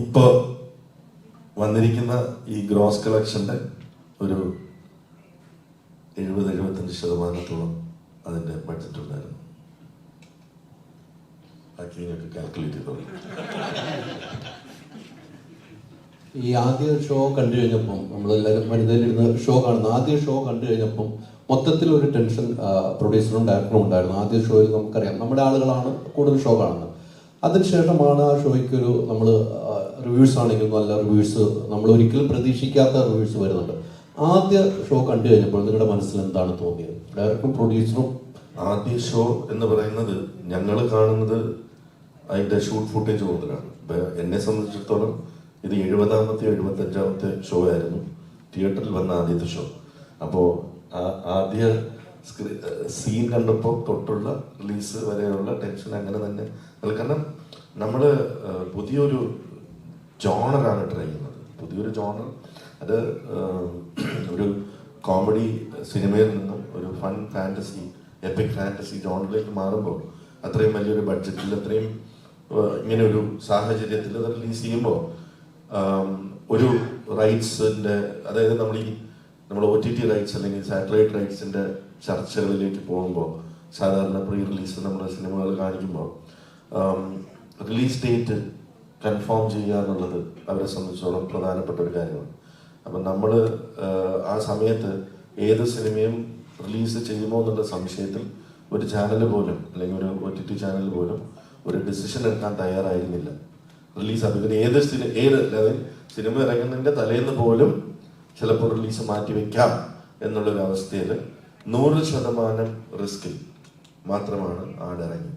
ഇപ്പോൾ വന്നിരിക്കുന്ന ഈ ഗ്രോസ് കളക്ഷന്റെ ഒരു 70-75% അതിന്റെ ബഡ്ജറ്റ് ഉണ്ടായിരുന്നു. ബാക്കി നിങ്ങൾക്ക് കാൽക്കുലേറ്റ് ചെയ്തോളൂ. ഈ ആദ്യ ഷോ കണ്ടു കഴിഞ്ഞപ്പം നമ്മളെല്ലാവരും വനിതയിലിരുന്ന് ഷോ കാണുന്നു. ആദ്യ ഷോ കണ്ടു കഴിഞ്ഞപ്പം മൊത്തത്തിൽ ഒരു ടെൻഷൻ പ്രൊഡ്യൂസറും ഡയറക്ടറും ഉണ്ടായിരുന്നു. ആദ്യ ഷോയിൽ നമുക്കറിയാം നമ്മുടെ ആളുകളാണ് കൂടുതൽ ഷോ കാണുന്നത്. അതിനുശേഷമാണ് ആ ഷോയ്ക്ക് ഒരു നമ്മൾ റിവ്യൂസ് ആണെങ്കിൽ നല്ല റിവ്യൂസ്, നമ്മൾ ഒരിക്കലും പ്രതീക്ഷിക്കാത്ത റിവ്യൂസ് വരുന്നുണ്ട്. ആദ്യ ഷോ കണ്ടു കഴിഞ്ഞപ്പോൾ നിങ്ങളുടെ മനസ്സിൽ എന്താണ് തോന്നിയത്? ഡയറക്ടറും പ്രൊഡ്യൂസറും ആദ്യ ഷോ എന്ന് പറയുന്നത് ഞങ്ങൾ കാണുന്നത് അതിന്റെ ഷൂട്ട് ഫുട്ടേജ് കൂടുതലാണ്. എന്നെ സംബന്ധിച്ചിടത്തോളം ഇത് 70-ാമത്തെ 75-ാമത്തെ ഷോ ആയിരുന്നു തിയേറ്ററിൽ വന്ന ആദ്യത്തെ ഷോ. അപ്പോൾ ആദ്യ സീൻ കണ്ടപ്പോൾ തൊട്ടുള്ള റിലീസ് വരെയുള്ള ടെൻഷൻ അങ്ങനെ തന്നെ. കാരണം നമ്മൾ പുതിയൊരു ജോണറാണ് ട്രൈ ചെയ്യുന്നത്. പുതിയൊരു ജോണർ, അത് ഒരു കോമഡി സിനിമയിൽ നിന്നും ഒരു ഫൺ ഫാന്റസി, എപ്പിക് ഫാന്റസി ജോണറിലേക്ക് മാറുമ്പോൾ അത്രയും വലിയൊരു ബഡ്ജറ്റിൽ, അത്രയും ഇങ്ങനെ ഒരു സാഹചര്യത്തിൽ അത് റിലീസ് ചെയ്യുമ്പോൾ ഒരു റൈറ്റ്സിന്റെ, അതായത് നമ്മൾ OTT റൈറ്റ്സ് അല്ലെങ്കിൽ സാറ്റലൈറ്റ് റൈറ്റ്സിന്റെ ചർച്ചകളിലേക്ക് പോകുമ്പോൾ സാധാരണ പ്രീ റിലീസ് നമ്മുടെ സിനിമകൾ കാണിക്കുമ്പോൾ റിലീസ് ഡേറ്റ് കൺഫേം ചെയ്യുക എന്നുള്ളത് അവരെ സംബന്ധിച്ചോളം പ്രധാനപ്പെട്ട ഒരു കാര്യമാണ്. അപ്പം നമ്മൾ ആ സമയത്ത് ഏത് സിനിമയും റിലീസ് ചെയ്യുമോ എന്നുള്ള സംശയത്തിൽ ഒരു ചാനൽ പോലും അല്ലെങ്കിൽ ഒരു OTT ചാനൽ പോലും ഒരു ഡിസിഷൻ എടുക്കാൻ തയ്യാറായിരുന്നില്ല. റിലീസ് അഭിപ്രായം ഏത് സിനിമ ഇറങ്ങുന്നതിന്റെ തലേന്ന് പോലും ചിലപ്പോൾ റിലീസ് മാറ്റിവെക്കാം എന്നുള്ളൊരു അവസ്ഥയിൽ 100% റിസ്കിൽ മാത്രമാണ് ആടിറങ്ങിയത്.